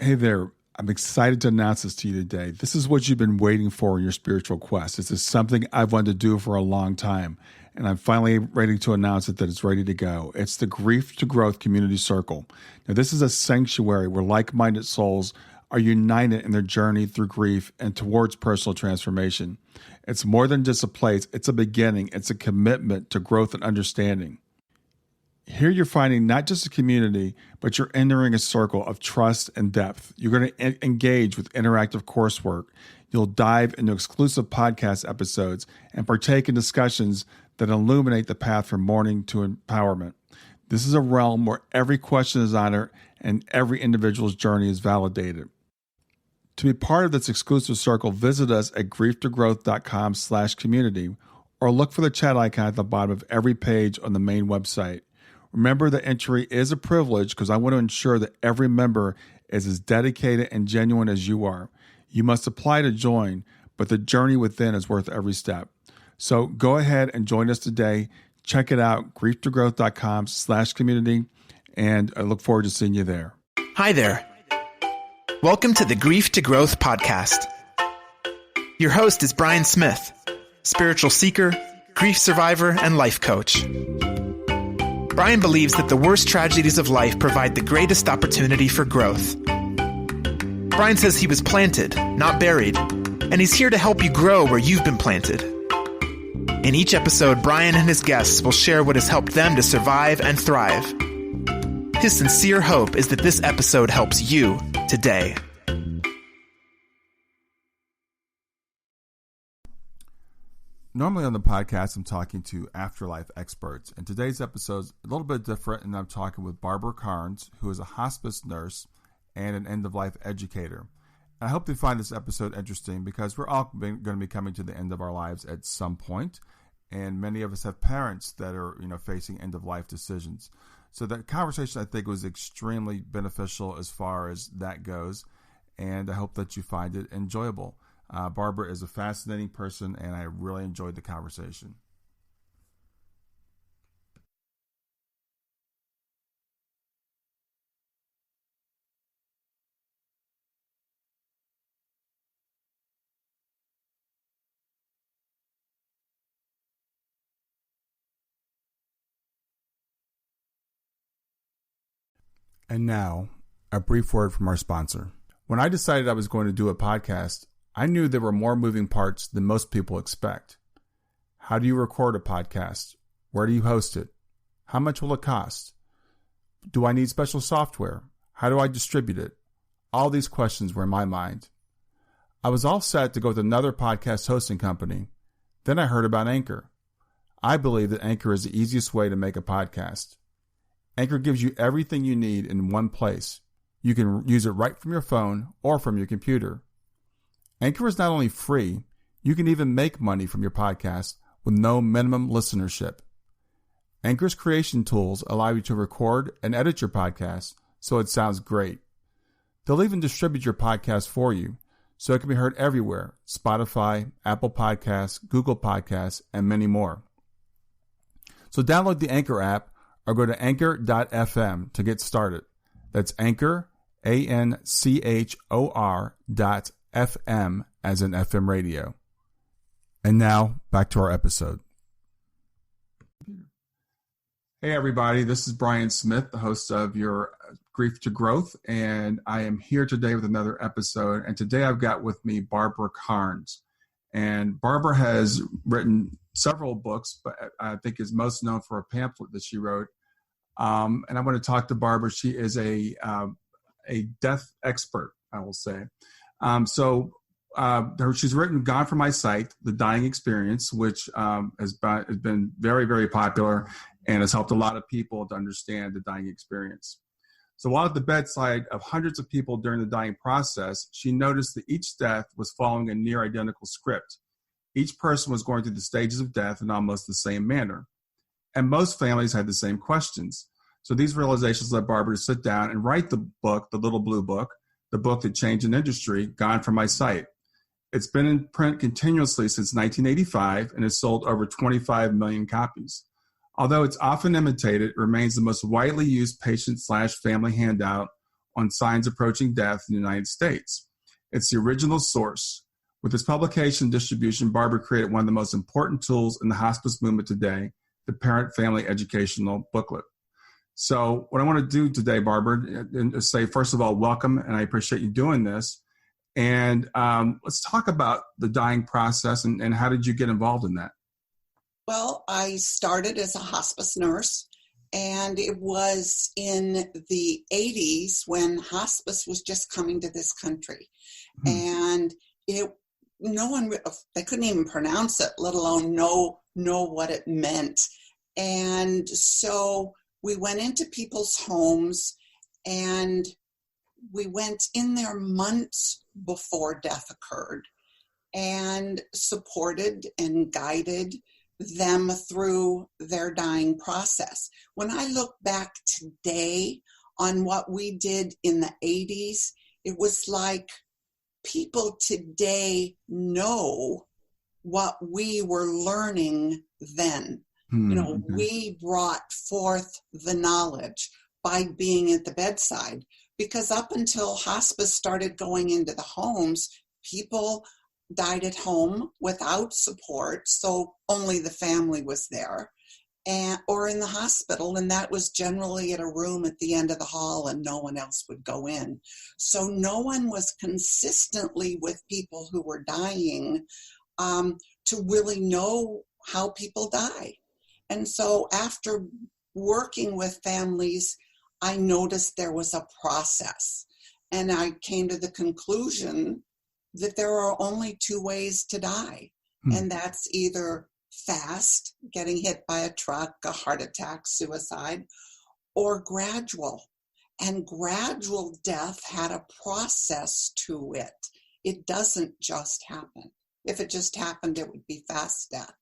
Hey there. I'm excited to announce this to you today. This is what you've been waiting for in your spiritual quest. This is something I've wanted to do for a long time, and I'm finally ready to announce it that it's ready to go. It's the Grief to Growth Community Circle. Now, this is a sanctuary where like-minded souls are united in their journey through grief and towards personal transformation. It's more than just a place. It's a beginning. It's a commitment to growth and understanding. Here you're finding not just a community, but you're entering a circle of trust and depth. You're going to engage with interactive coursework. You'll dive into exclusive podcast episodes and partake in discussions that illuminate the path from mourning to empowerment. This is a realm where every question is honored and every individual's journey is validated. To be part of this exclusive circle, visit us at grieftogrowth.com/community or look for the chat icon at the bottom of every page on the main website. Remember that entry is a privilege because I want to ensure that every member is as dedicated and genuine as you are. You must apply to join, but the journey within is worth every step. So go ahead and join us today. Check it out, grieftogrowth.com/community, and I look forward to seeing you there. Hi there. Welcome to the Grief to Growth podcast. Your host is Brian Smith, spiritual seeker, grief survivor, and life coach. Brian believes that the worst tragedies of life provide the greatest opportunity for growth. Brian says he was planted, not buried, and he's here to help you grow where you've been planted. In each episode, Brian and his guests will share what has helped them to survive and thrive. His sincere hope is that this episode helps you today. Normally on the podcast, I'm talking to afterlife experts, and today's episode is a little bit different, and I'm talking with Barbara Karnes, who is a hospice nurse and an end-of-life educator. And I hope you find this episode interesting because we're all going to be coming to the end of our lives at some point, and many of us have parents that are, facing end-of-life decisions. So that conversation, I think, was extremely beneficial as far as that goes, and I hope that you find it enjoyable. Barbara is a fascinating person, and I really enjoyed the conversation. And now, a brief word from our sponsor. When I decided I was going to do a podcast, I knew there were more moving parts than most people expect. How do you record a podcast? Where do you host it? How much will it cost? Do I need special software? How do I distribute it? All these questions were in my mind. I was all set to go with another podcast hosting company. Then I heard about Anchor. I believe that Anchor is the easiest way to make a podcast. Anchor gives you everything you need in one place. You can use it right from your phone or from your computer. Anchor is not only free, you can even make money from your podcast with no minimum listenership. Anchor's creation tools allow you to record and edit your podcast so it sounds great. They'll even distribute your podcast for you so it can be heard everywhere: Spotify, Apple Podcasts, Google Podcasts, and many more. So download the Anchor app or go to anchor.fm to get started. That's Anchor, ANCHOR.FM as in FM radio. And now, back to our episode. Hey everybody, this is Brian Smith, the host of your Grief to Growth, and I am here today with another episode. And today I've got with me Barbara Karnes. And Barbara has written several books, but I think is most known for a pamphlet that she wrote. And I want to talk to Barbara. She is a death expert, I will say. She's written Gone From My Sight, The Dying Experience, which has been very, very popular and has helped a lot of people to understand the dying experience. So while at the bedside of hundreds of people during the dying process, she noticed that each death was following a near identical script. Each person was going through the stages of death in almost the same manner. And most families had the same questions. So these realizations led Barbara to sit down and write the book, The Little Blue Book, the book that changed an industry, Gone From My Sight. It's been in print continuously since 1985 and has sold over 25 million copies. Although it's often imitated, it remains the most widely used patient/family handout on Signs Approaching Death in the United States. It's the original source. With its publication and distribution, Barbara created one of the most important tools in the hospice movement today, the Parent Family Educational Booklet. So what I want to do today, Barbara, is say, first of all, welcome, and I appreciate you doing this. And let's talk about the dying process and how did you get involved in that? Well, I started as a hospice nurse, and it was in the 80s when hospice was just coming to this country. And they couldn't even pronounce it, let alone know what it meant. And so we went into people's homes, and we went in there months before death occurred and supported and guided them through their dying process. When I look back today on what we did in the 80s, it was like people today know what we were learning then. We brought forth the knowledge by being at the bedside, because up until hospice started going into the homes, people died at home without support, so only the family was there, or in the hospital, and that was generally at a room at the end of the hall, and no one else would go in. So no one was consistently with people who were dying to really know how people die. And so after working with families, I noticed there was a process, and I came to the conclusion that there are only two ways to die. And that's either fast, getting hit by a truck, a heart attack, suicide, or gradual. And gradual death had a process to it. It doesn't just happen. If it just happened, it would be fast death.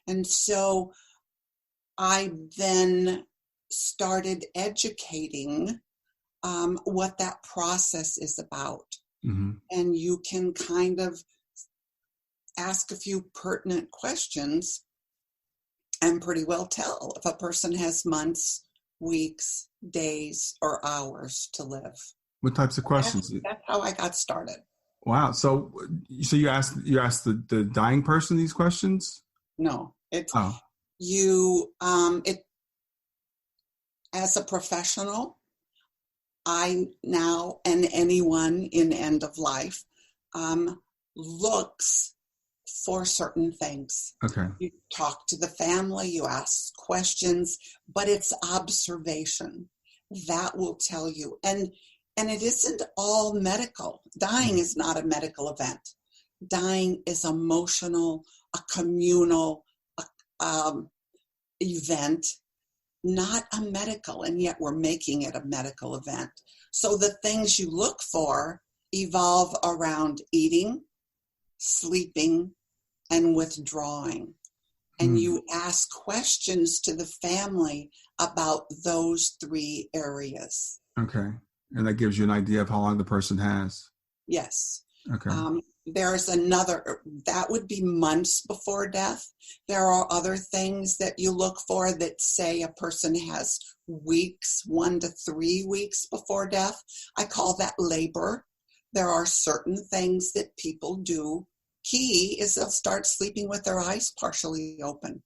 And so I then started educating what that process is about. And you can kind of ask a few pertinent questions and pretty well tell if a person has months, weeks, days, or hours to live. What types of questions? That's how I got started. Wow. So you asked the dying person these questions? No, as a professional, I now, and anyone in end of life, looks for certain things. Okay. You talk to the family, you ask questions, but it's observation that will tell you. And it isn't all medical. Dying is not a medical event. Dying is emotional, a communal event, not a medical, and yet we're making it a medical event. So the things you look for evolve around eating, sleeping, and withdrawing. And you ask questions to the family about those three areas. Okay. And that gives you an idea of how long the person has. Yes. Okay. There's another, that would be months before death. There are other things that you look for that say a person has weeks, 1 to 3 weeks before death. I call that labor. There are certain things that people do. Key is they'll start sleeping with their eyes partially open.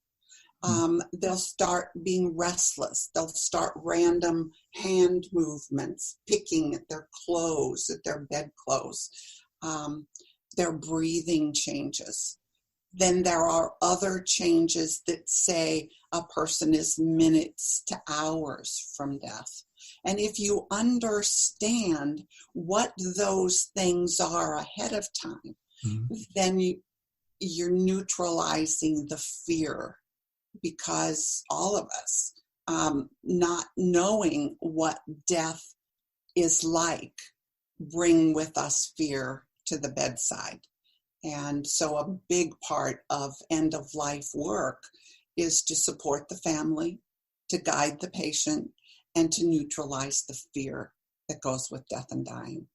They'll start being restless. They'll start random hand movements, picking at their clothes, at their bedclothes. Their breathing changes. Then there are other changes that say a person is minutes to hours from death. And if you understand what those things are ahead of time, then you're neutralizing the fear, because all of us, not knowing what death is like, bring with us fear to the bedside. And so a big part of end-of-life work is to support the family, to guide the patient, and to neutralize the fear that goes with death and dying.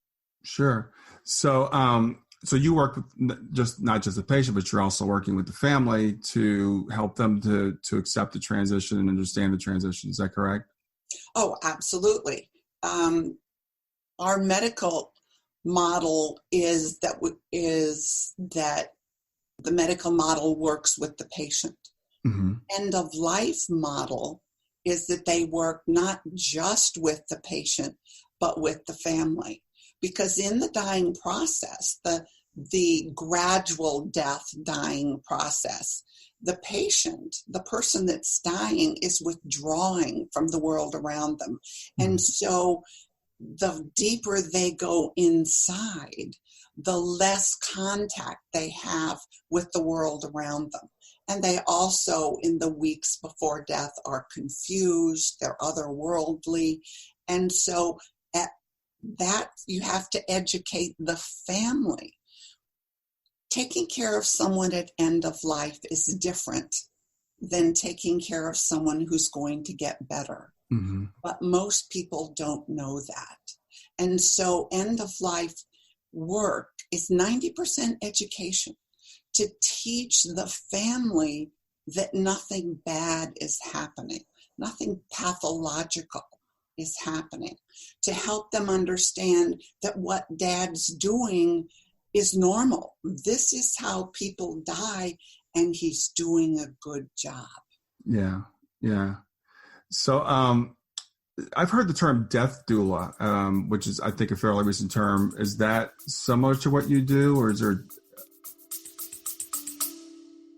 Sure. So so you work with not just the patient, but you're also working with the family to help them to accept the transition and understand the transition. Is that correct? Oh, absolutely. our medical model is that the medical model works with the patient. Mm-hmm. End of life model is that they work not just with the patient, but with the family. Because in the dying process, the gradual death dying process, the patient, the person that's dying, is withdrawing from the world around them. Mm-hmm. And so the deeper they go inside, the less contact they have with the world around them. And they also, in the weeks before death, are confused, they're otherworldly. And so at that, you have to educate the family. Taking care of someone at end of life is different than taking care of someone who's going to get better. Mm-hmm. But most people don't know that. And so end of life work is 90% education, to teach the family that nothing bad is happening, nothing pathological is happening, to help them understand that what dad's doing is normal. This is how people die, and he's doing a good job. Yeah. Yeah. So, I've heard the term death doula, which is, I think, a fairly recent term. Is that similar to what you do, or is there?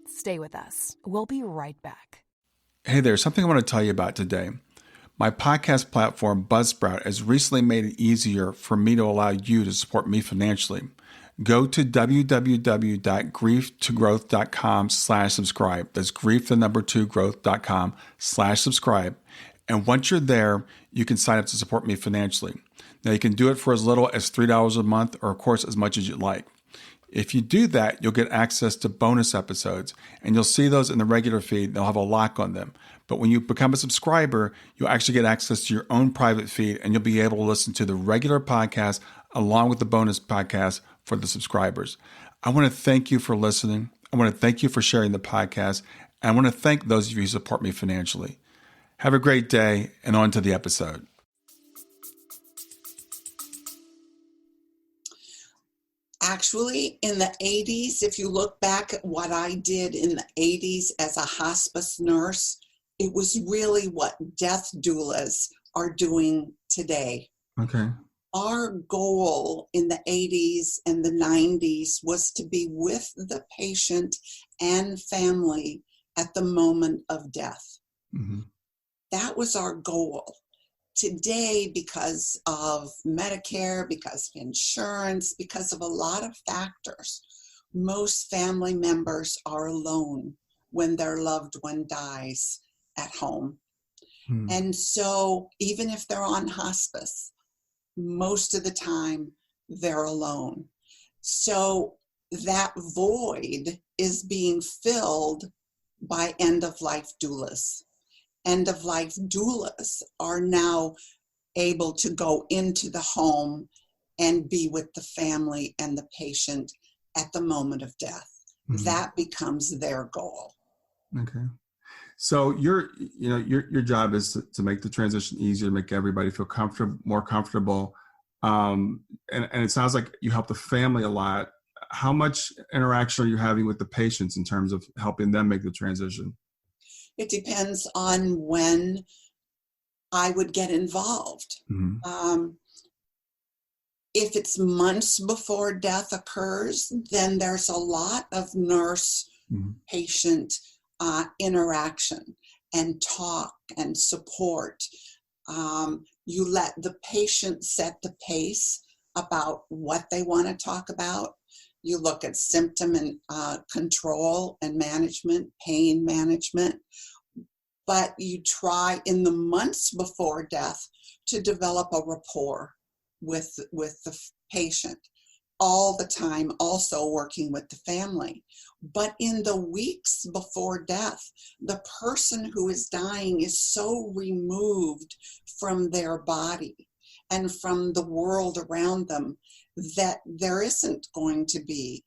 Stay with us. We'll be right back. Hey there, something I want to tell you about today. My podcast platform, Buzzsprout, has recently made it easier for me to allow you to support me financially. Go to www.grieftogrowth.com/subscribe. That's grief2growth.com/subscribe. And once you're there, you can sign up to support me financially. Now, you can do it for as little as $3 a month, or of course, as much as you'd like. If you do that, you'll get access to bonus episodes, and you'll see those in the regular feed. They'll have a lock on them. But when you become a subscriber, you'll actually get access to your own private feed, and you'll be able to listen to the regular podcast along with the bonus podcast for the subscribers. I want to thank you for listening. I want to thank you for sharing the podcast. And I want to thank those of you who support me financially. Have a great day, and on to the episode. Actually, in the 80s, if you look back at what I did in the 80s as a hospice nurse, it was really what death doulas are doing today. Okay. Our goal in the 80s and the 90s was to be with the patient and family at the moment of death. Mm-hmm. That was our goal. Today, because of Medicare, because of insurance, because of a lot of factors, most family members are alone when their loved one dies at home. Mm. And so even if they're on hospice, most of the time they're alone. So that void is being filled by end-of-life doulas. End-of-life doulas are now able to go into the home and be with the family and the patient at the moment of death. Mm-hmm. That becomes their goal. Okay. So your job is to make the transition easier, to make everybody feel more comfortable. And it sounds like you help the family a lot. How much interaction are you having with the patients in terms of helping them make the transition? It depends on when I would get involved. Mm-hmm. If it's months before death occurs, then there's a lot of nurse-patient interaction and talk and support. You let the patient set the pace about what they want to talk about. You look at symptom and control and management, pain management, but you try in the months before death to develop a rapport with the patient, all the time also working with the family. But in the weeks before death, the person who is dying is so removed from their body and from the world around them that there isn't going to be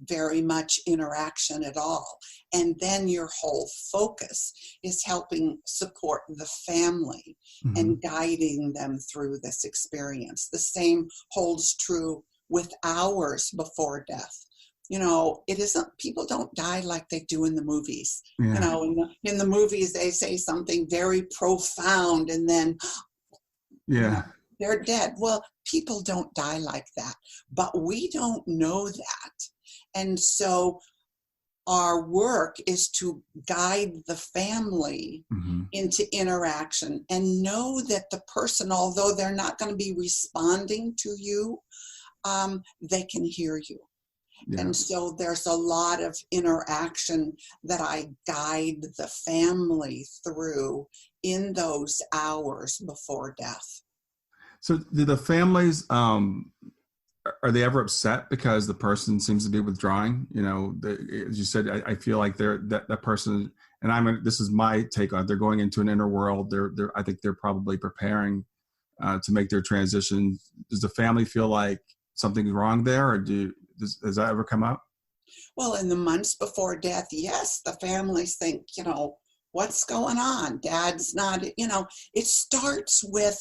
very much interaction at all. And then your whole focus is helping support the family and guiding them through this experience. The same holds true with hours before death. You know, it isn't, people don't die like they do in the movies. Yeah. You know, in the movies, they say something very profound and then Yeah. you know, they're dead. Well, people don't die like that, but we don't know that. And so our work is to guide the family into interaction and know that the person, although they're not going to be responding to you, they can hear you. Yeah. And so there's a lot of interaction that I guide the family through in those hours before death. So do the families, are they ever upset because the person seems to be withdrawing? You know, as you said, I feel like that person, and this is my take on it, they're going into an inner world. I think they're probably preparing to make their transition. Does the family feel like something's wrong there, or does that ever come up? Well, in the months before death, yes, the families think, you know, what's going on? Dad's not, you know, it starts with,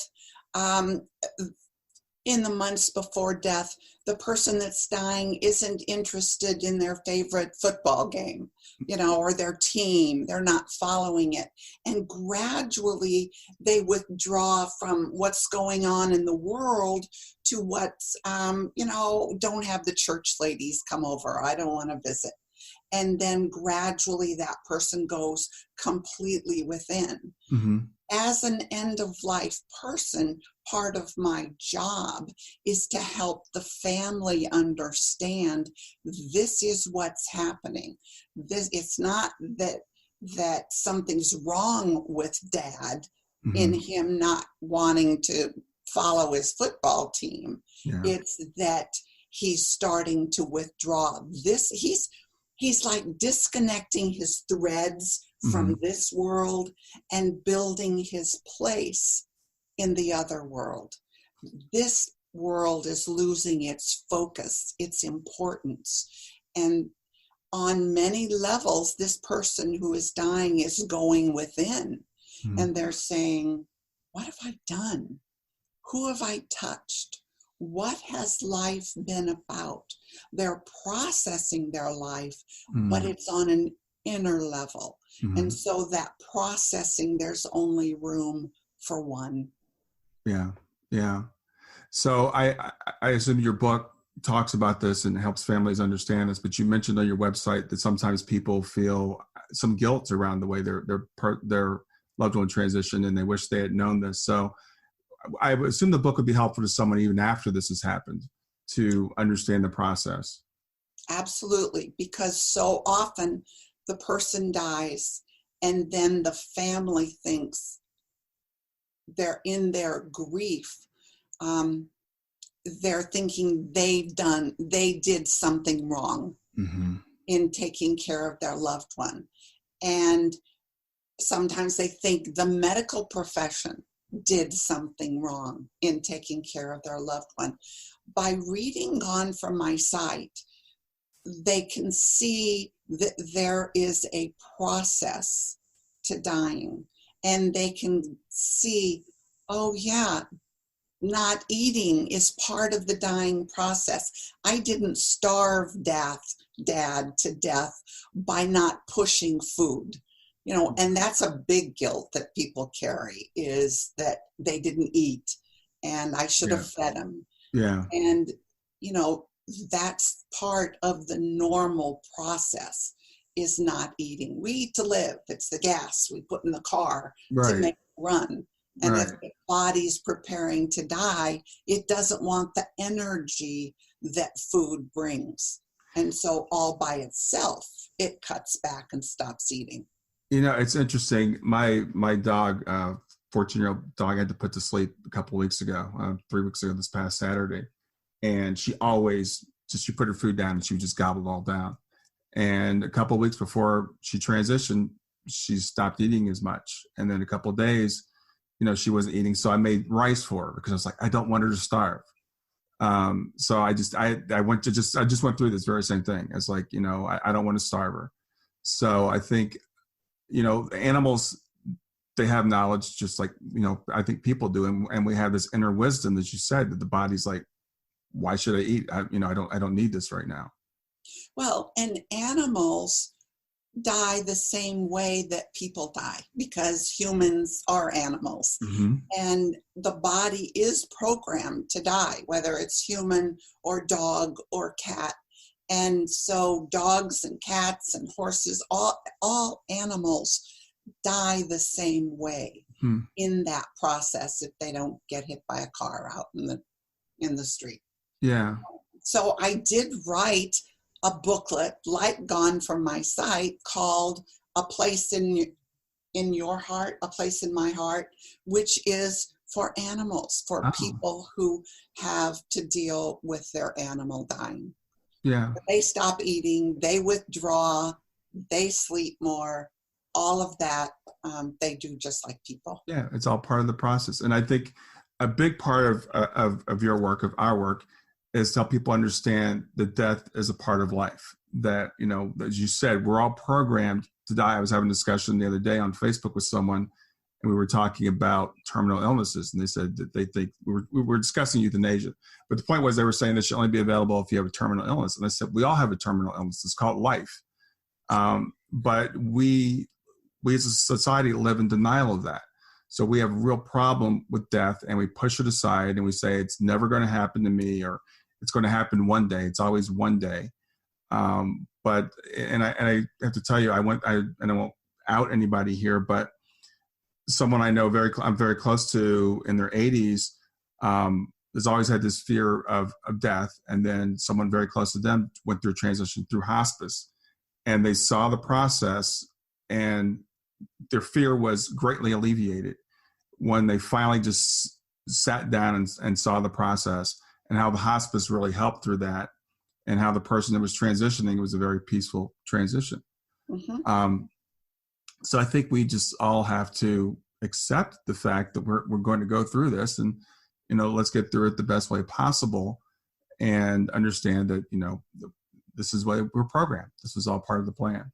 in the months before death, the person that's dying isn't interested in their favorite football game, you know, or their team. They're not following it. And gradually they withdraw from what's going on in the world to what's, you know, don't have the church ladies come over. I don't want to visit. And then gradually that person goes completely within. As an end-of-life person, part of my job is to help the family understand this is what's happening. It's not that something's wrong with Dad in him not wanting to follow his football team. Yeah. It's that he's starting to withdraw. He's like disconnecting his threads from this world and building his place in the other world. This world is losing its focus, its importance. And on many levels, this person who is dying is going within. And they're saying, what have I done? Who have I touched? What has life been about? They're processing their life, but it's on an inner level. And so that processing, there's only room for one. Yeah. Yeah. So I assume your book talks about this and helps families understand this, but you mentioned on your website that sometimes people feel some guilt around the way their loved one transitioned and they wish they had known this. So I would assume the book would be helpful to someone even after this has happened to understand the process. Absolutely, because so often the person dies and then the family thinks they're in their grief. They're thinking they did something wrong in taking care of their loved one. And sometimes they think the medical profession did something wrong in taking care of their loved one. By reading on from my site, they can see that there is a process to dying, and they can see, oh yeah, not eating is part of the dying process. I didn't starve Dad to death by not pushing food. You know, and that's a big guilt that people carry, is that they didn't eat and I should have fed them. Yeah. And, you know, that's part of the normal process, is not eating. We eat to live. It's the gas we put in the car to make it run. And if the body's preparing to die, it doesn't want the energy that food brings. And so all by itself, it cuts back and stops eating. You know, it's interesting. My dog, 14-year-old dog, I had to put to sleep a couple of weeks ago, 3 weeks ago, this past Saturday. And she always she put her food down and she would just gobble it all down. And a couple of weeks before she transitioned, she stopped eating as much. And then a couple of days, you know, she wasn't eating. So I made rice for her because I was like, I don't want her to starve. So I just went through this very same thing. It's like, I don't want to starve her. So I think, animals, they have knowledge just like, I think people do. And we have this inner wisdom that you said, that the body's like, why should I eat? I don't need this right now. Well, and animals die the same way that people die, because humans are animals. Mm-hmm. And the body is programmed to die, whether it's human or dog or cat. And so dogs and cats and horses, all animals die the same way in that process if they don't get hit by a car out in the street. Yeah. So I did write a booklet, like gone from my site, called A Place in Your Heart, A Place in My Heart, which is for animals, for people who have to deal with their animal dying. Yeah. They stop eating, they withdraw, they sleep more, all of that, they do just like people. Yeah, it's all part of the process. And I think a big part of your work, of our work, is to help people understand that death is a part of life. That, as you said, we're all programmed to die. I was having a discussion the other day on Facebook with someone, and we were talking about terminal illnesses, and they said that they think we were discussing euthanasia. But the point was, they were saying that should only be available if you have a terminal illness. And I said, we all have a terminal illness. It's called life. But we as a society live in denial of that. So we have a real problem with death, and we push it aside, and we say it's never going to happen to me, or it's going to happen one day. It's always one day. But I have to tell you, I won't out anybody here, but someone I know I'm very close to in their 80s, has always had this fear of death. And then someone very close to them went through a transition through hospice, and they saw the process, and their fear was greatly alleviated when they finally just sat down and saw the process, and how the hospice really helped through that, and how the person that was transitioning was a very peaceful transition. Mm-hmm. So I think we just all have to accept the fact that we're going to go through this, and, let's get through it the best way possible, and understand that, this is why we're programmed. This is all part of the plan.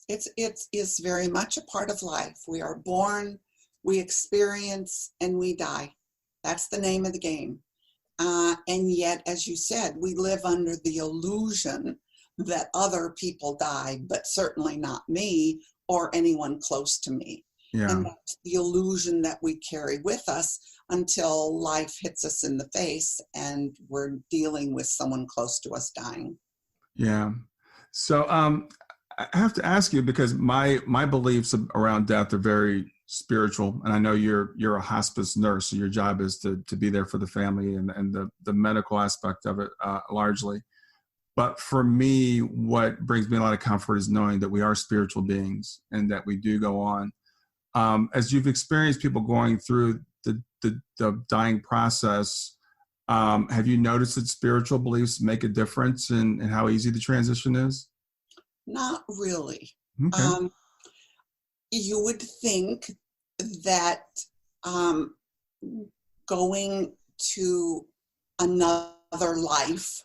It's very much a part of life. We are born, we experience, and we die. That's the name of the game. And yet, as you said, we live under the illusion that other people die, but certainly not me or anyone close to me. Yeah. And that's the illusion that we carry with us until life hits us in the face and we're dealing with someone close to us dying. Yeah. So I have to ask you, because my beliefs around death are very spiritual, and I know you're a hospice nurse, so your job is to be there for the family and the medical aspect of it largely. But for me, what brings me a lot of comfort is knowing that we are spiritual beings and that we do go on. As you've experienced people going through the dying process, have you noticed that spiritual beliefs make a difference in how easy the transition is? Not really. Okay. You would think that going to another life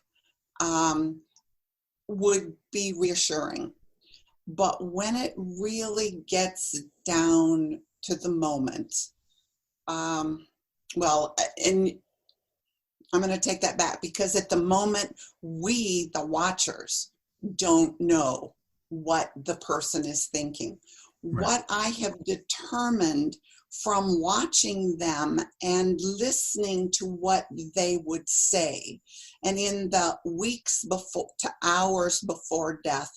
would be reassuring. But when it really gets down to the moment, and I'm going to take that back, because at the moment, we, the watchers, don't know what the person is thinking. Right. What I have determined from watching them and listening to what they would say, and in the weeks before to hours before death,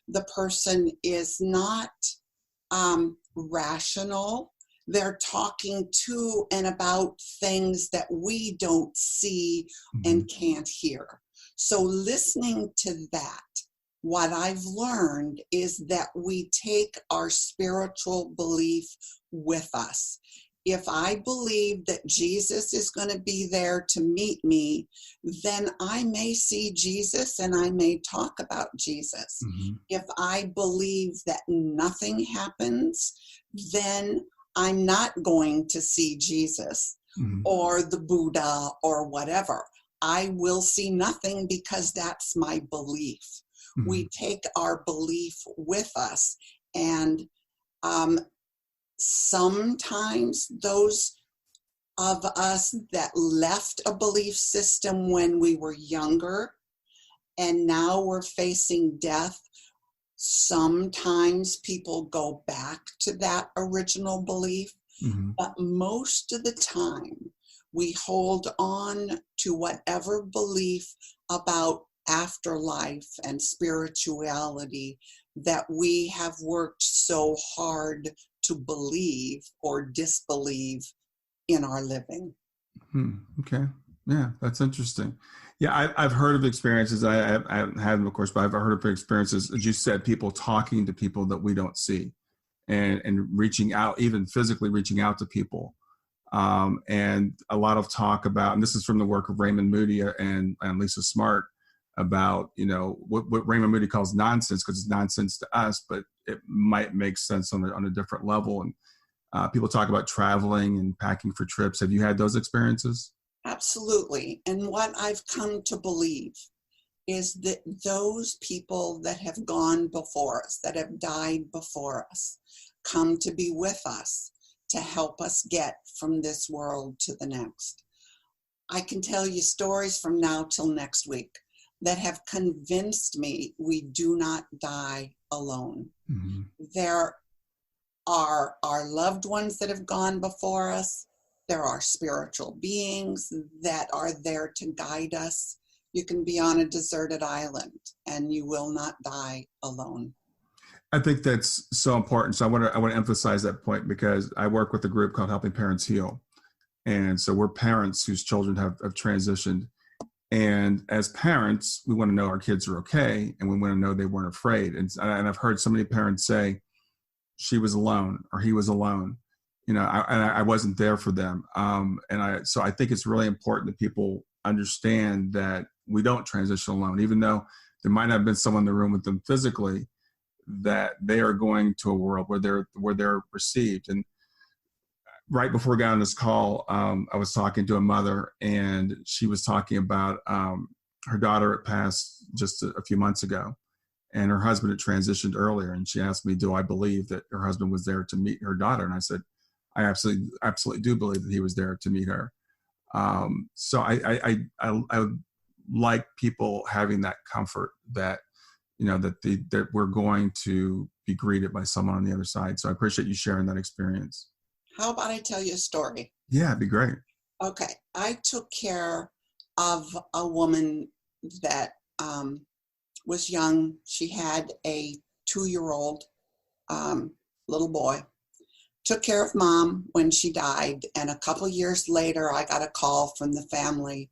the person is not rational. They're talking to and about things that we don't see and can't hear. So listening to that, what I've learned is that we take our spiritual belief with us. If I believe that Jesus is going to be there to meet me, then I may see Jesus and I may talk about Jesus. Mm-hmm. If I believe that nothing happens, then I'm not going to see Jesus or the Buddha or whatever. I will see nothing because that's my belief. Mm-hmm. We take our belief with us. And sometimes those of us that left a belief system when we were younger and now we're facing death, sometimes people go back to that original belief. Mm-hmm. But most of the time, we hold on to whatever belief about afterlife and spirituality that we have worked so hard to believe or disbelieve in our living. Okay. Yeah, that's interesting. Yeah, I've heard of experiences. I haven't had them, of course, but I've heard of experiences, as you said, people talking to people that we don't see and reaching out, even physically reaching out to people. And a lot of talk about, and this is from the work of Raymond Moody and Lisa Smart, about, what Raymond Moody calls nonsense, because it's nonsense to us, but it might make sense on a different level. And people talk about traveling and packing for trips. Have you had those experiences? Absolutely. And what I've come to believe is that those people that have gone before us, that have died before us, come to be with us to help us get from this world to the next. I can tell you stories from now till next week that have convinced me we do not die alone. Mm-hmm. There are our loved ones that have gone before us. There are spiritual beings that are there to guide us. You can be on a deserted island and you will not die alone. I think that's so important. So I want to emphasize that point, because I work with a group called Helping Parents Heal. And so we're parents whose children have transitioned. And as parents, we want to know our kids are okay, and we want to know they weren't afraid. And I've heard so many parents say, she was alone or he was alone. I wasn't there for them. So I think it's really important that people understand that we don't transition alone, even though there might not have been someone in the room with them physically, that they are going to a world where they're received. And right before we got on this call, I was talking to a mother, and she was talking about her daughter had passed just a few months ago, and her husband had transitioned earlier. And she asked me, do I believe that her husband was there to meet her daughter? And I said, I absolutely do believe that he was there to meet her. So I like people having that comfort that, that we're going to be greeted by someone on the other side. So I appreciate you sharing that experience. How about I tell you a story? Yeah, it'd be great. Okay. I took care of a woman that was young. She had a 2-year-old little boy. Took care of mom when she died. And a couple years later, I got a call from the family,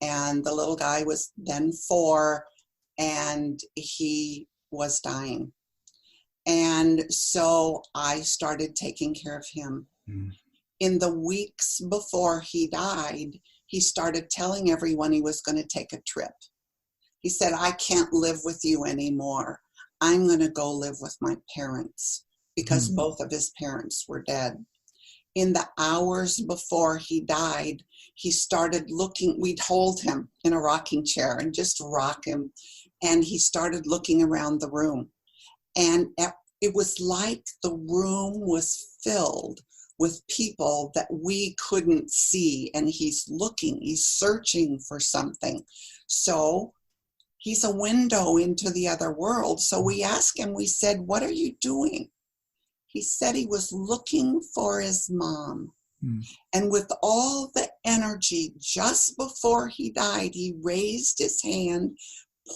and the little guy was then 4, and he was dying. And so I started taking care of him. Mm. In the weeks before he died, he started telling everyone he was going to take a trip. He said, I can't live with you anymore. I'm going to go live with my parents, because both of his parents were dead. In the hours before he died, he started looking. We'd hold him in a rocking chair and just rock him. And he started looking around the room. And it was like the room was filled with people that we couldn't see. And he's searching for something. So he's a window into the other world. So we asked him, we said, what are you doing? He said he was looking for his mom. Mm. And with all the energy, just before he died, he raised his hand,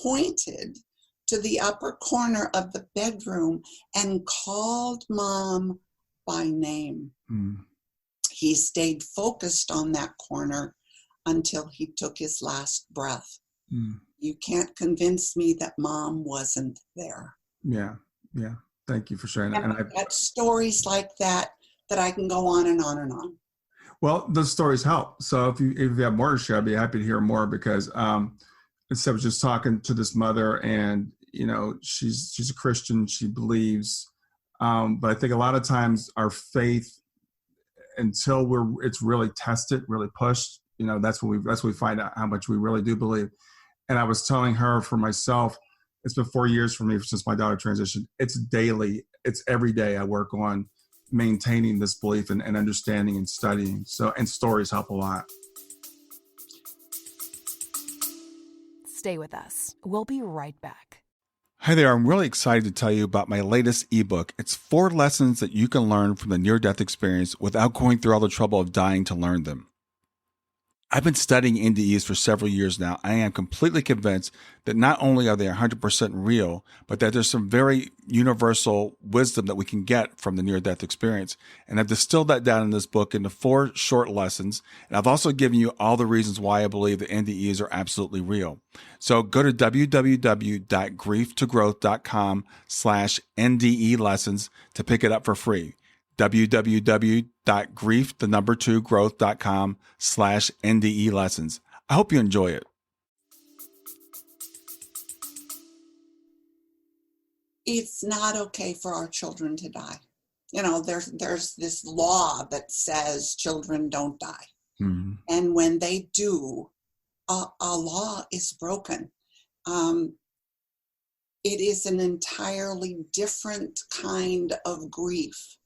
pointed to the upper corner of the bedroom, and called mom by name. Mm. He stayed focused on that corner until he took his last breath. Mm. You can't convince me that mom wasn't there. Yeah. Thank you for sharing that. And I've got stories like that I can go on and on and on. Well, those stories help. So if you have more to share, I'd be happy to hear more, because I was just talking to this mother, and she's a Christian, she believes, but I think a lot of times our faith, until it's really tested, really pushed, that's when we find out how much we really do believe. And I was telling her, for myself, it's been 4 years for me since my daughter transitioned. It's daily. It's every day I work on maintaining this belief and understanding and studying. And stories help a lot. Stay with us. We'll be right back. Hi there. I'm really excited to tell you about my latest ebook. It's 4 lessons that you can learn from the near-death experience without going through all the trouble of dying to learn them. I've been studying NDEs for several years now. I am completely convinced that not only are they 100% real, but that there's some very universal wisdom that we can get from the near-death experience. And I've distilled that down in this book into 4 short lessons. And I've also given you all the reasons why I believe the NDEs are absolutely real. So go to www.grieftogrowth.com/NDE lessons to pick it up for free. www.grieftogrowth.com/NDE lessons. I hope you enjoy it. It's not okay for our children to die. There's this law that says children don't die. Mm-hmm. And when they do, a law is broken. It is an entirely different kind of grief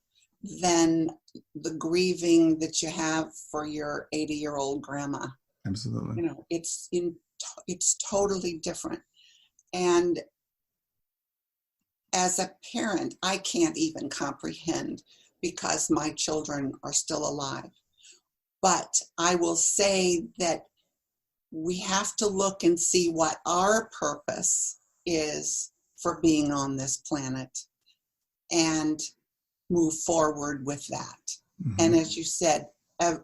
than the grieving that you have for your 80-year-old grandma. Absolutely. It's totally different. And as a parent, I can't even comprehend because my children are still alive. But I will say that we have to look and see what our purpose is for being on this planet and move forward with that. Mm-hmm. And as you said,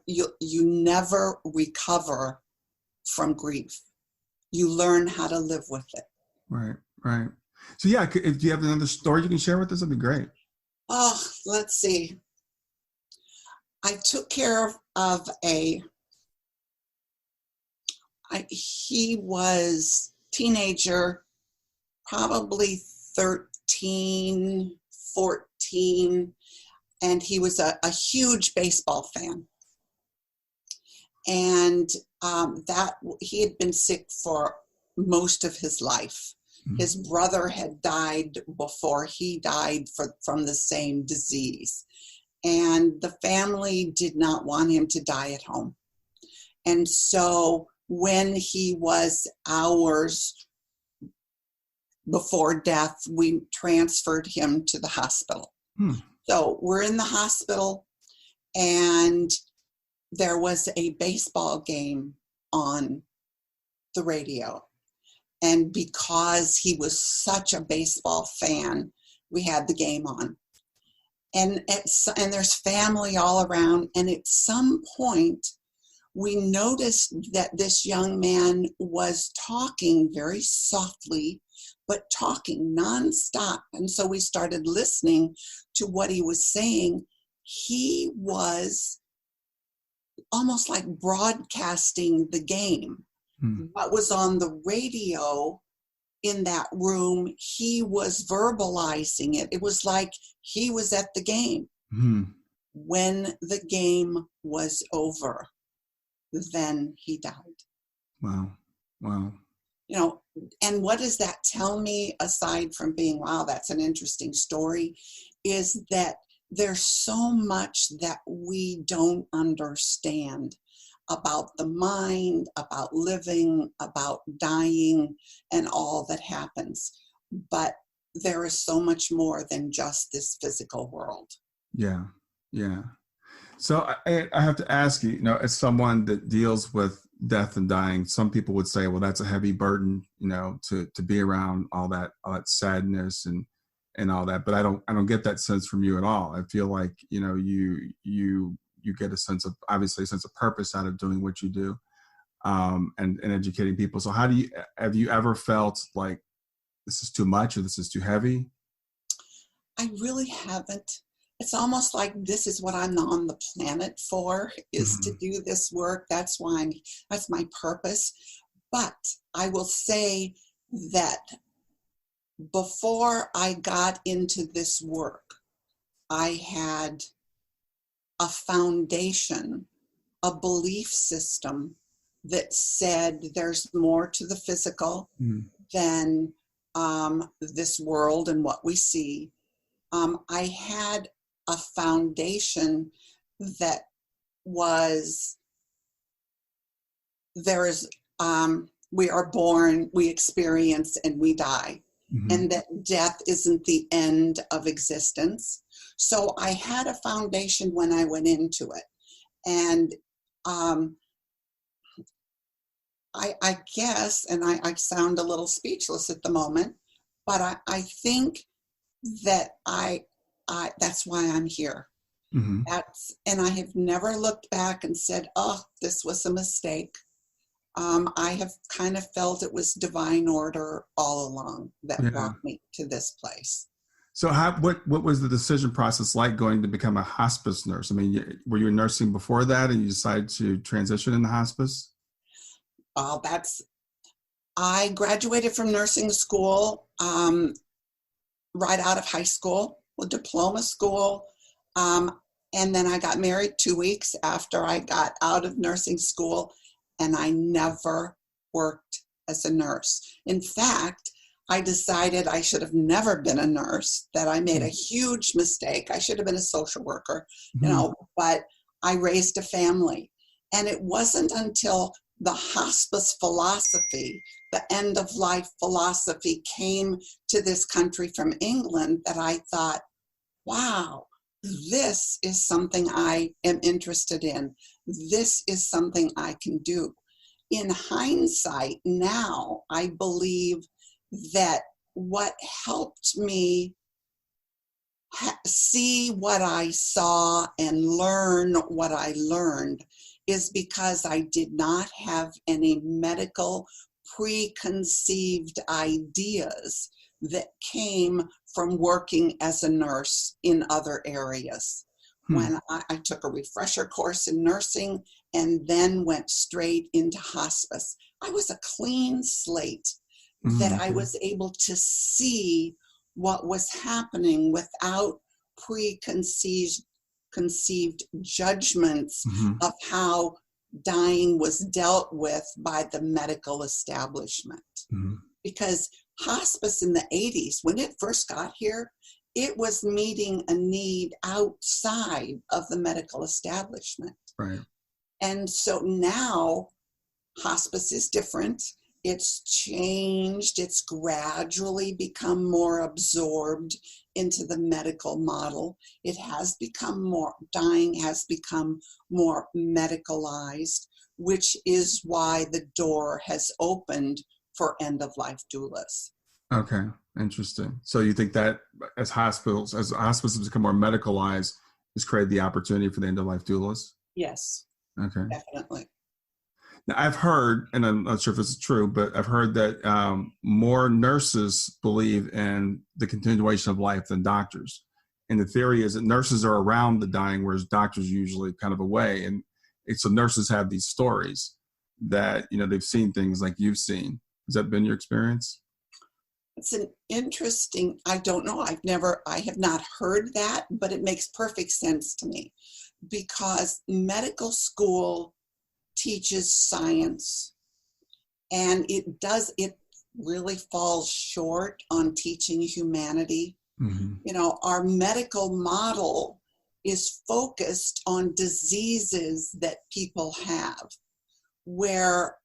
you never recover from grief. You learn how to live with it. Right. So yeah, if you have another story you can share with us, that'd be great. Oh, let's see. I took care of he was teenager, probably 13, 14, and he was a huge baseball fan. And that he had been sick for most of his life. Mm-hmm. His brother had died before he died from the same disease. And the family did not want him to die at home. And so when he was hours before death, we transferred him to the hospital. So we're in the hospital, and there was a baseball game on the radio. And because he was such a baseball fan, we had the game on. And there's family all around. And at some point, we noticed that this young man was talking very softly, but talking nonstop. And so we started listening to what he was saying. He was almost like broadcasting the game. What was on the radio in that room, he was verbalizing it. It was like he was at the game. When the game was over, then he died. Wow. And what does that tell me, aside from being, wow, that's an interesting story, is that there's so much that we don't understand about the mind, about living, about dying, and all that happens. But there is so much more than just this physical world. Yeah. So I have to ask you, as someone that deals with death and dying, some people would say, well, that's a heavy burden, to be around all that sadness and all that. But I don't get that sense from you at all. I feel like, you get a sense of purpose out of doing what you do, and educating people. So have you ever felt like this is too much or this is too heavy? I really haven't. It's almost like this is what I'm on the planet for, is to do this work. That's my purpose. But I will say that before I got into this work, I had a foundation a belief system that said there's more to the physical than this world and what we see. I had a foundation that was, we are born, we experience, and we die. And that death isn't the end of existence. So I had a foundation when I went into it. And I guess, and I sound a little speechless at the moment, but I think that that's why I'm here. And I have never looked back and said, oh, this was a mistake. I have kind of felt it was divine order all along that brought me to this place. So what was the decision process like going to become a hospice nurse? I mean, were you nursing before that and you decided to transition into hospice? I graduated from nursing school right out of high school, a diploma school. And then I got married 2 weeks after I got out of nursing school, and I never worked as a nurse. In fact, I decided I should have never been a nurse, that I made a huge mistake. I should have been a social worker, but I raised a family. And it wasn't until the hospice philosophy, the end of life philosophy, came to this country from England that I thought, wow, this is something I am interested in. This is something I can do. In hindsight, now I believe that what helped me see what I saw and learn what I learned is because I did not have any medical preconceived ideas that came from working as a nurse in other areas. When I took a refresher course in nursing and then went straight into hospice, I was a clean slate that I was able to see what was happening without preconceived judgments of how dying was dealt with by the medical establishment. Because hospice in the 80s, when it first got here, it was meeting a need outside of the medical establishment. Right. And so now hospice is different. It's changed. It's gradually become more absorbed into the medical model. It has become more, dying has become more medicalized, which is why the door has opened for end-of-life doulas. Okay, interesting. So you think that as hospitals become more medicalized, has created the opportunity for the end-of-life doulas? Yes. Okay. Definitely. Now, I've heard, and I'm not sure if this is true, but I've heard that more nurses believe in the continuation of life than doctors. And the theory is that nurses are around the dying, whereas doctors are usually kind of away. And so nurses have these stories that, they've seen things like you've seen. Has that been your experience? It's an interesting, I don't know. I have not heard that, but it makes perfect sense to me because medical school teaches science and it really falls short on teaching humanity. Our medical model is focused on diseases that people have, where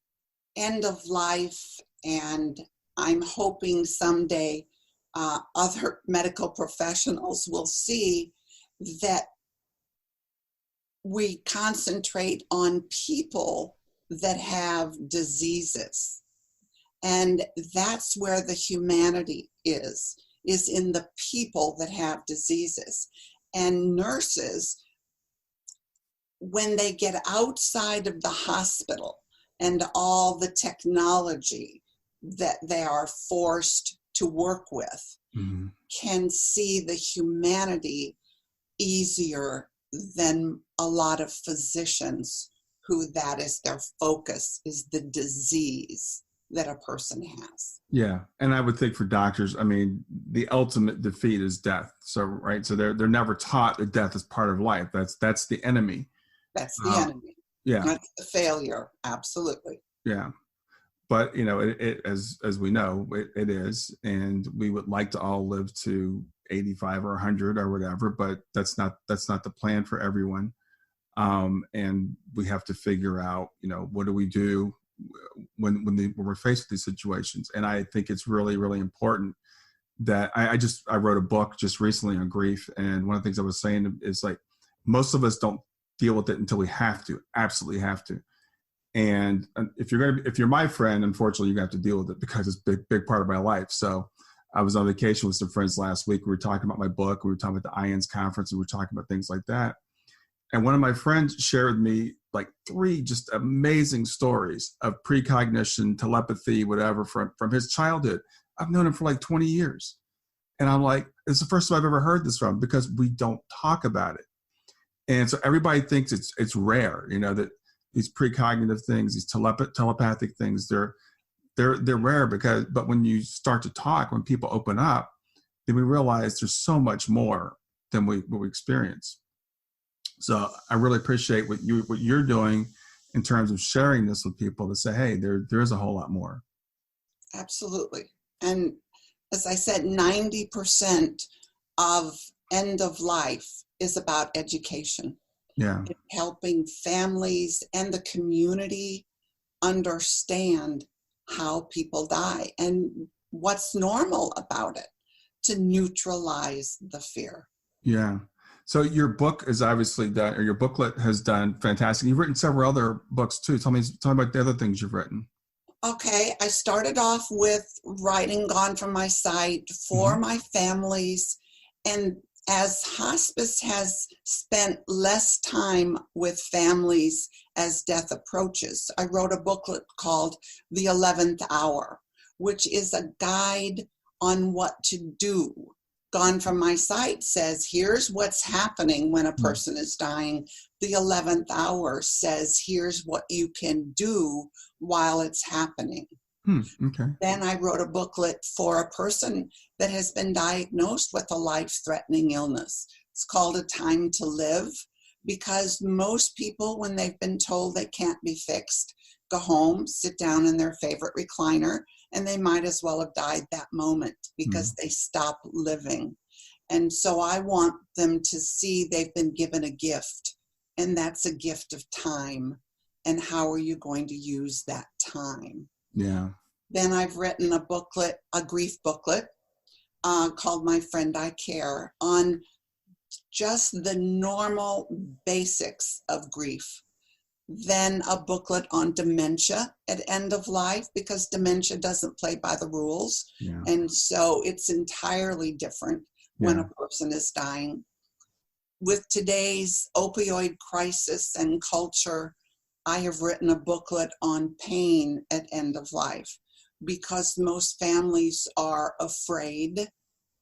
end of life, and I'm hoping someday other medical professionals will see that we concentrate on people that have diseases. And that's where the humanity is in the people that have diseases. And nurses, when they get outside of the hospital and all the technology that they are forced to work with, can see the humanity easier than a lot of physicians who that is their focus, is the disease that a person has. Yeah. And I would think for doctors, the ultimate defeat is death. So, right. So they're never taught that death is part of life. That's the enemy. That's the enemy. Yeah. That's the failure. Absolutely. Yeah. But, as we know, it is. And we would like to all live to 85 or 100 or whatever, but that's not the plan for everyone. And we have to figure out, what do we do when we're faced with these situations? And I think it's really, really important that I wrote a book just recently on grief. And one of the things I was saying is, like, most of us don't deal with it until we have to, absolutely have to. And if you're my friend, unfortunately, you have to deal with it because it's a big part of my life. So I was on vacation with some friends last week. We were talking about my book. We were talking about the IANS conference, and we were talking about things like that. And one of my friends shared with me like 3 just amazing stories of precognition, telepathy, whatever, from his childhood. I've known him for like 20 years. And I'm like, it's the first time I've ever heard this from, because we don't talk about it. And so everybody thinks it's rare, that these precognitive things, these telepathic things, they're rare but when you start to talk, when people open up, then we realize there's so much more than what we experience. So I really appreciate what you're doing in terms of sharing this with people to say, hey, there is a whole lot more. Absolutely. And as I said, 90% of end of life is about education. Yeah. It's helping families and the community understand how people die and what's normal about it, to neutralize the fear. Yeah. So your book is obviously done, or your booklet has done fantastic. You've written several other books too. Tell me about the other things you've written. Okay, I started off with writing Gone From My Sight for my families, and as hospice has spent less time with families as death approaches, I wrote a booklet called The 11th Hour, which is a guide on what to do. Gone From My Sight says, here's what's happening when a person is dying. The 11th Hour says, here's what you can do while it's happening. Okay. Then I wrote a booklet for a person that has been diagnosed with a life-threatening illness. It's called A Time to Live, because most people, when they've been told they can't be fixed, go home, sit down in their favorite recliner, and they might as well have died that moment because they stop living. And so I want them to see they've been given a gift, and that's a gift of time. And how are you going to use that time? Yeah. Then I've written a booklet, a grief booklet, called My Friend I Care, on just the normal basics of grief. Then a booklet on dementia at end of life, because dementia doesn't play by the rules. Yeah. And so it's entirely different when a person is dying. With today's opioid crisis and culture, I have written a booklet on pain at end of life, because most families are afraid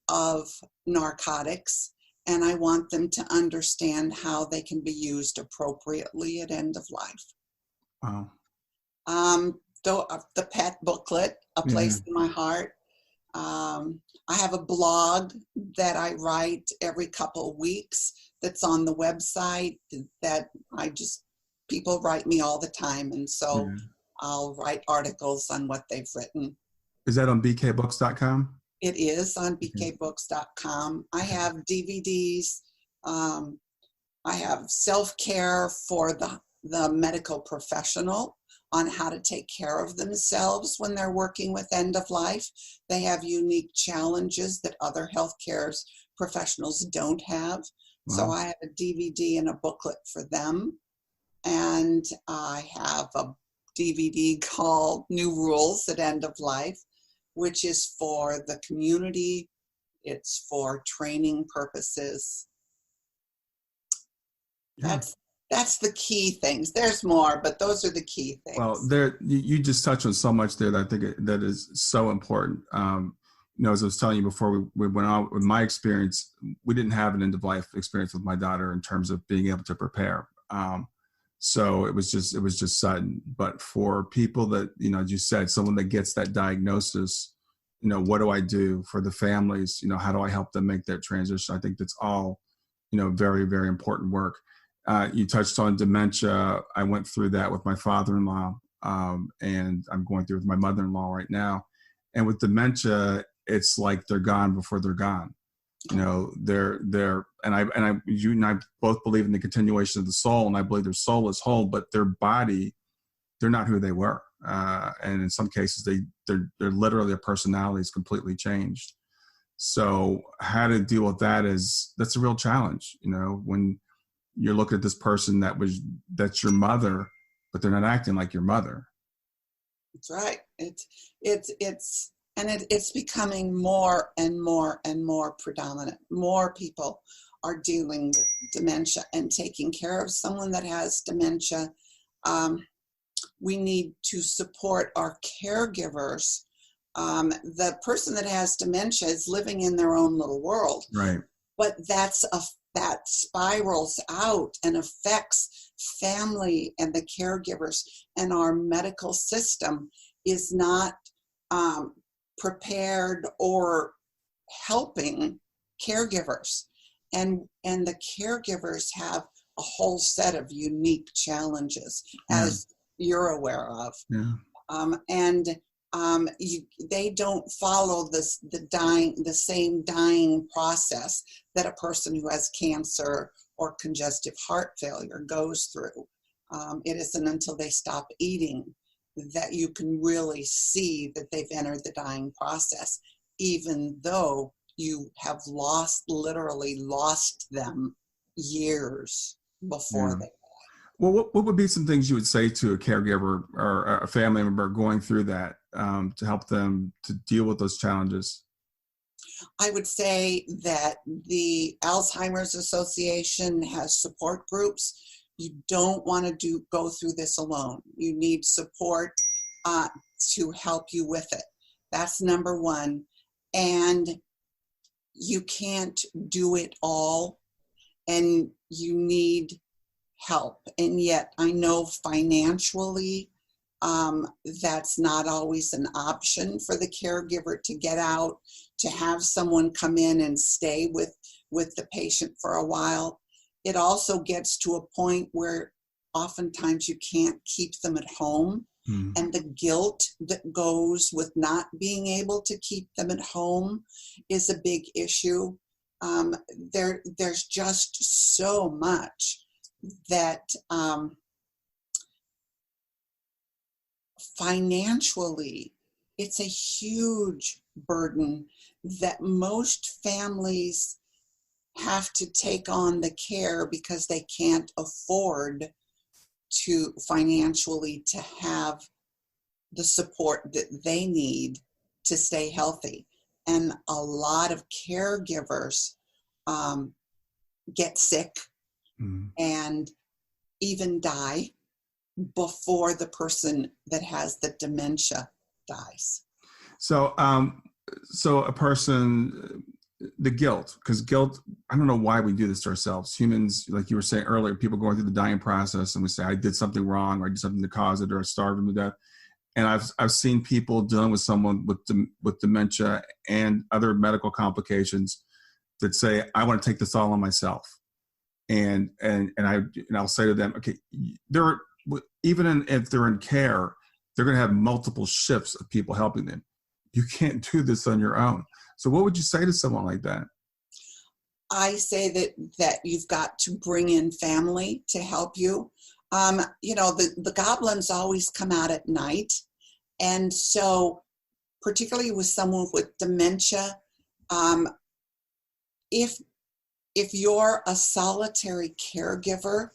of narcotics, and I want them to understand how they can be used appropriately at end of life. Wow. The pet booklet, A Place in My Heart. I have a blog that I write every couple of weeks that's on the website that people write me all the time. And so I'll write articles on what they've written. Is that on bkbooks.com? It is on bkbooks.com. I have DVDs. I have self-care for the medical professional on how to take care of themselves when they're working with end of life. They have unique challenges that other healthcare professionals don't have. Wow. So I have a DVD and a booklet for them. And I have a DVD called New Rules at End of Life, which is for the community. It's for training purposes. Yeah. That's the key things. There's more, but those are the key things. Well, you just touched on so much there that I think that is so important. As I was telling you before we went on with my experience, we didn't have an end of life experience with my daughter in terms of being able to prepare. So it was just sudden. But for people that, as you said, someone that gets that diagnosis, what do I do for the families? How do I help them make that transition? I think that's all, very, very important work. You touched on dementia. I went through that with my father-in-law, and I'm going through it with my mother-in-law right now. And with dementia, it's like they're gone before they're gone. You know, you and I both believe in the continuation of the soul, and I believe their soul is whole, but their body, they're not who they were. And in some cases, they're literally, their personality is completely changed. So how to deal with that's a real challenge. You know, when you're looking at this person that's your mother, but they're not acting like your mother. That's right. It's becoming more and more and more predominant. More people are dealing with dementia and taking care of someone that has dementia. We need to support our caregivers. The person that has dementia is living in their own little world. Right. But that spirals out and affects family and the caregivers, and our medical system is not prepared or helping caregivers. And the caregivers have a whole set of unique challenges, as you're aware of. Yeah. They don't follow the same dying process that a person who has cancer or congestive heart failure goes through. It isn't until they stop eating that you can really see that they've entered the dying process, even though you have literally lost them years before they die. Well, what would be some things you would say to a caregiver or a family member going through that to help them to deal with those challenges? I would say that the Alzheimer's Association has support groups. You don't want to go through this alone. You need support to help you with it. That's number one. And you can't do it all, and you need help. And yet I know financially that's not always an option for the caregiver to get out, to have someone come in and stay with the patient for a while. It also gets to a point where oftentimes you can't keep them at home. And the guilt that goes with not being able to keep them at home is a big issue. There's just so much that financially, it's a huge burden that most families have to take on the care because they can't afford to financially to have the support that they need to stay healthy. And a lot of caregivers get sick and even die before the person that has the dementia dies. So a person, the guilt, because guilt, I don't know why we do this to ourselves. Humans, like you were saying earlier, people going through the dying process and we say, I did something wrong, or I did something to cause it, or I starved them to death. And I've seen people dealing with someone with dementia and other medical complications that say, I want to take this all on myself. And I'll say to them, okay, if they're in care, they're going to have multiple shifts of people helping them. You can't do this on your own. So what would you say to someone like that? I say that you've got to bring in family to help you. The goblins always come out at night. And so particularly with someone with dementia, if you're a solitary caregiver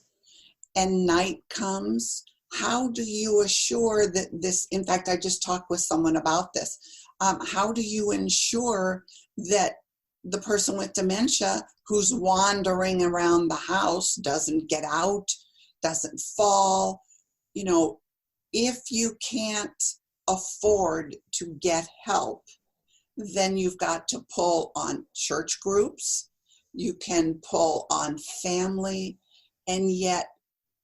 and night comes, how do you assure that this, in fact, I just talked with someone about this. How do you ensure that the person with dementia who's wandering around the house doesn't get out, doesn't fall? If you can't afford to get help, then you've got to pull on church groups. You can pull on family, and yet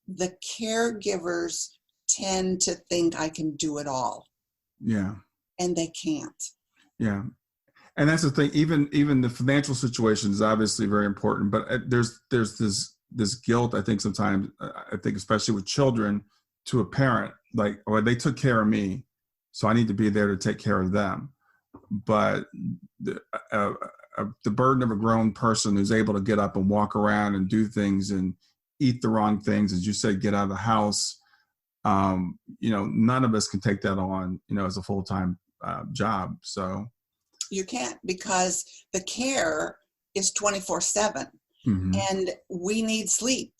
the caregivers tend to think I can do it all. Yeah. And they can't. Yeah. And that's the thing, even the financial situation is obviously very important, but there's this this guilt, I think sometimes, I think especially with children, to a parent, like, or they took care of me, so I need to be there to take care of them. But the burden of a grown person who's able to get up and walk around and do things and eat the wrong things, as you said, get out of the house, none of us can take that on, as a full-time job. So you can't, because the care is 24/7, and we need sleep.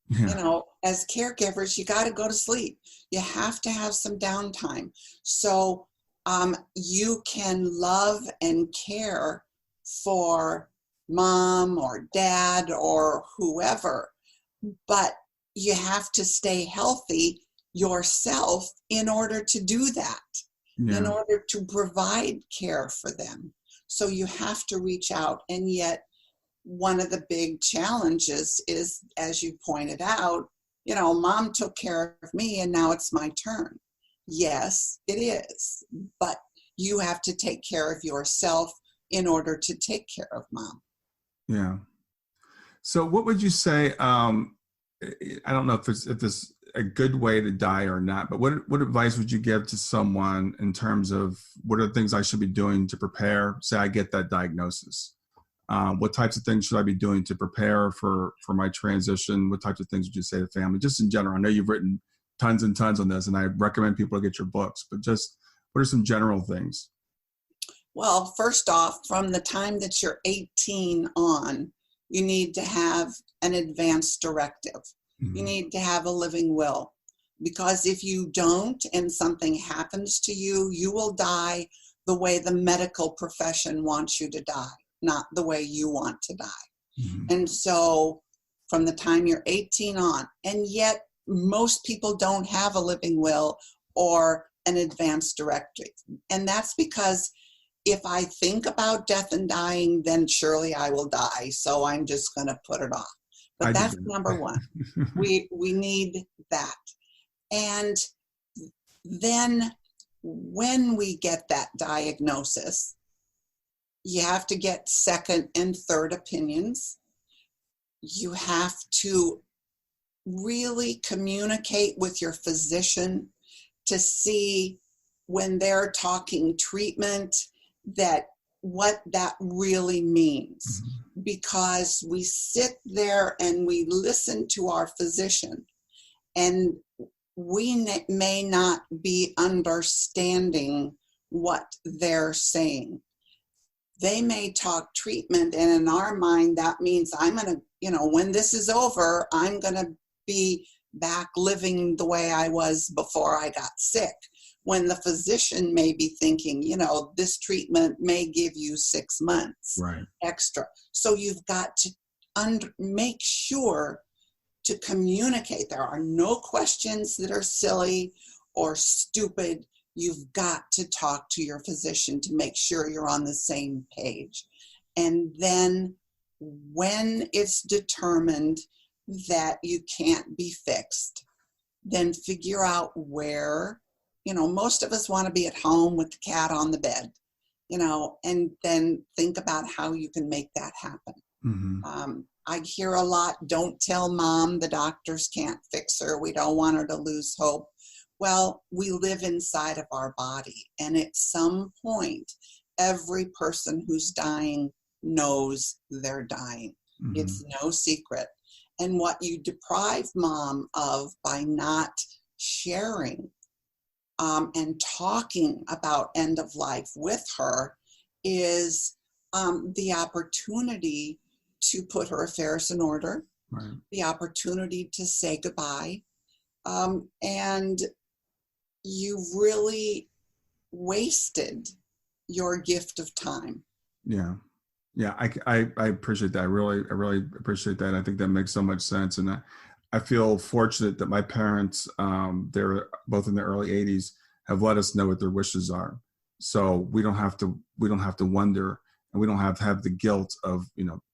yeah. As caregivers, you got to go to sleep. You have to have some downtime. So you can love and care for mom or dad or whoever, but you have to stay healthy yourself in order to do that, in order to provide care for them. So you have to reach out. And yet one of the big challenges is, as you pointed out, mom took care of me and now it's my turn. Yes, it is. But you have to take care of yourself in order to take care of mom. Yeah. So what would you say, I don't know if it's a good way to die or not, but what advice would you give to someone in terms of what are the things I should be doing to prepare, say I get that diagnosis? What types of things should I be doing to prepare for my transition? What types of things would you say to family? Just in general, I know you've written tons and tons on this, and I recommend people to get your books, but just what are some general things? Well, first off, from the time that you're 18 on, you need to have an advance directive. You need to have a living will, because if you don't and something happens to you, you will die the way the medical profession wants you to die, not the way you want to die. And so from the time you're 18 on, and yet most people don't have a living will or an advance directive. And that's because if I think about death and dying, then surely I will die. So I'm just going to put it off. But that's number one. We need that. And then when we get that diagnosis, you have to get second and third opinions. You have to really communicate with your physician to see, when they're talking treatment, that what that really means. Because we sit there and we listen to our physician, and we may not be understanding what they're saying. They may talk treatment, and in our mind, that means I'm going to, when this is over, I'm going to be back living the way I was before I got sick. When the physician may be thinking, this treatment may give you 6 months extra. So you've got to make sure to communicate. There are no questions that are silly or stupid. You've got to talk to your physician to make sure you're on the same page. And then when it's determined that you can't be fixed, then figure out where, most of us want to be at home with the cat on the bed, and then think about how you can make that happen. I hear a lot, don't tell mom the doctors can't fix her. We don't want her to lose hope. Well, we live inside of our body, and at some point, every person who's dying knows they're dying. It's no secret. And what you deprive mom of by not sharing and talking about end of life with her is the opportunity to put her affairs in order, the opportunity to say goodbye. And you've really wasted your gift of time. Yeah. I appreciate that. I really appreciate that. I think that makes so much sense. And I feel fortunate that my parents, they're both in the early 80s, have let us know what their wishes are. So we don't have to wonder, and we don't have to have the guilt of,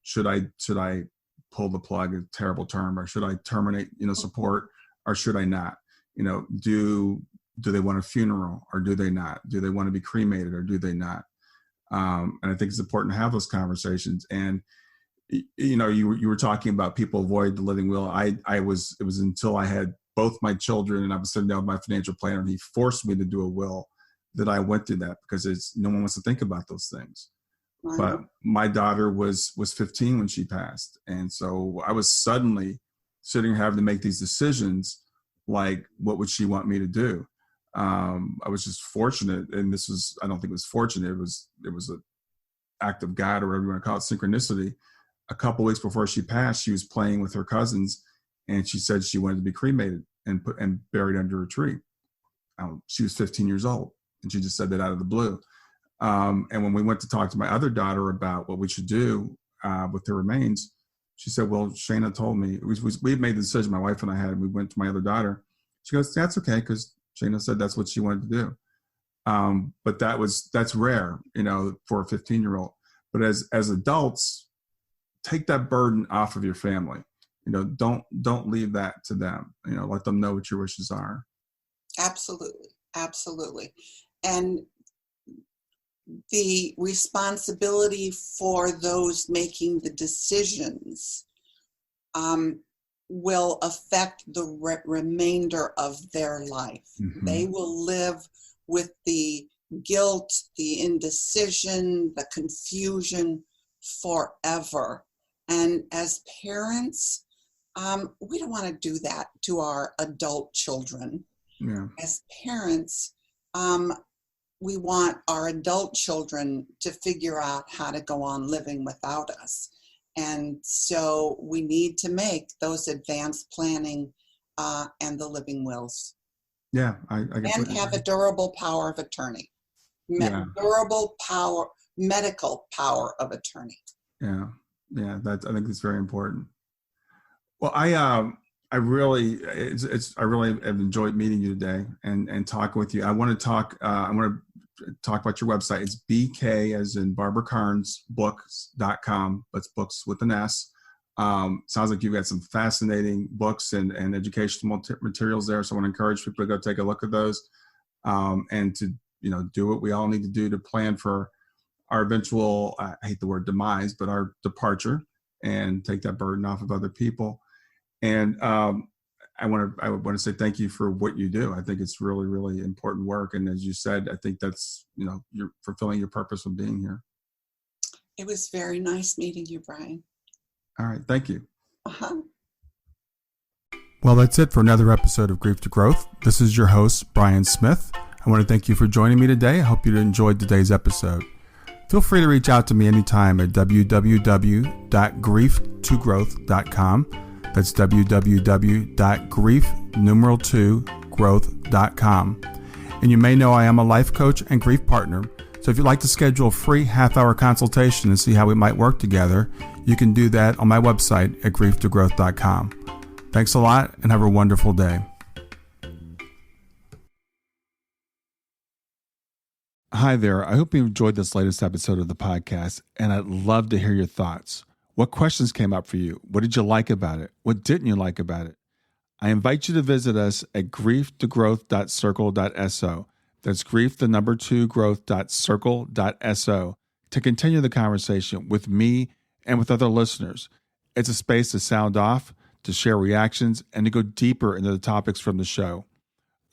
should I pull the plug, a terrible term, or should I terminate, support, or should I not? Do they want a funeral or do they not? Do they want to be cremated or do they not? And I think it's important to have those conversations. And You were talking about people avoid the living will. It was until I had both my children and I was sitting down with my financial planner and he forced me to do a will that I went through that, because no one wants to think about those things. Right. But my daughter was 15 when she passed. And so I was suddenly sitting here having to make these decisions, like, what would she want me to do? I was just fortunate. And I don't think it was fortunate. It was an act of God, or whatever you want to call it, synchronicity. A couple weeks before she passed, she was playing with her cousins and she said she wanted to be cremated and buried under a tree. She was 15 years old and she just said that out of the blue. And when we went to talk to my other daughter about what we should do with her remains, she said, well, Shayna told me, we made the decision, my wife and I had, and we went to my other daughter. She goes, that's okay, because Shayna said that's what she wanted to do. But that's rare, for a 15-year-old. But as adults, take that burden off of your family. Don't leave that to them. Let them know what your wishes are. Absolutely. Absolutely. And the responsibility for those making the decisions will affect the remainder of their life. Mm-hmm. They will live with the guilt, the indecision, the confusion forever. And as parents, we don't want to do that to our adult children. Yeah. As parents, we want our adult children to figure out how to go on living without us. And so we need to make those advanced planning and the living wills. Yeah. And have a durable power of attorney. Yeah. Durable power, medical power of attorney. Yeah. Yeah. I think that's very important. Well, I really have enjoyed meeting you today and talking with you. I want to talk about your website. It's BK as in Barbara Karnes books.com. That's books with an S. Sounds like you've got some fascinating books and educational materials there. So I want to encourage people to go take a look at those and to, do what we all need to do to plan for our eventual, I hate the word demise, but our departure, and take that burden off of other people. And I want to say thank you for what you do. I think it's really, really important work. And as you said, I think that's, you're fulfilling your purpose of being here. It was very nice meeting you, Brian. All right. Thank you. Uh-huh. Well, that's it for another episode of Grief to Growth. This is your host, Brian Smith. I want to thank you for joining me today. I hope you enjoyed today's episode. Feel free to reach out to me anytime at www.grieftogrowth.com. That's www.grief2growth.com. And you may know I am a life coach and grief partner. So if you'd like to schedule a free half-hour consultation and see how we might work together, you can do that on my website at grieftogrowth.com. Thanks a lot and have a wonderful day. Hi there. I hope you enjoyed this latest episode of the podcast, and I'd love to hear your thoughts. What questions came up for you? What did you like about it? What didn't you like about it? I invite you to visit us at grieftogrowth.circle.so. That's growth2growth.circle.so to continue the conversation with me and with other listeners. It's a space to sound off, to share reactions, and to go deeper into the topics from the show.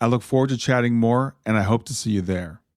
I look forward to chatting more, and I hope to see you there.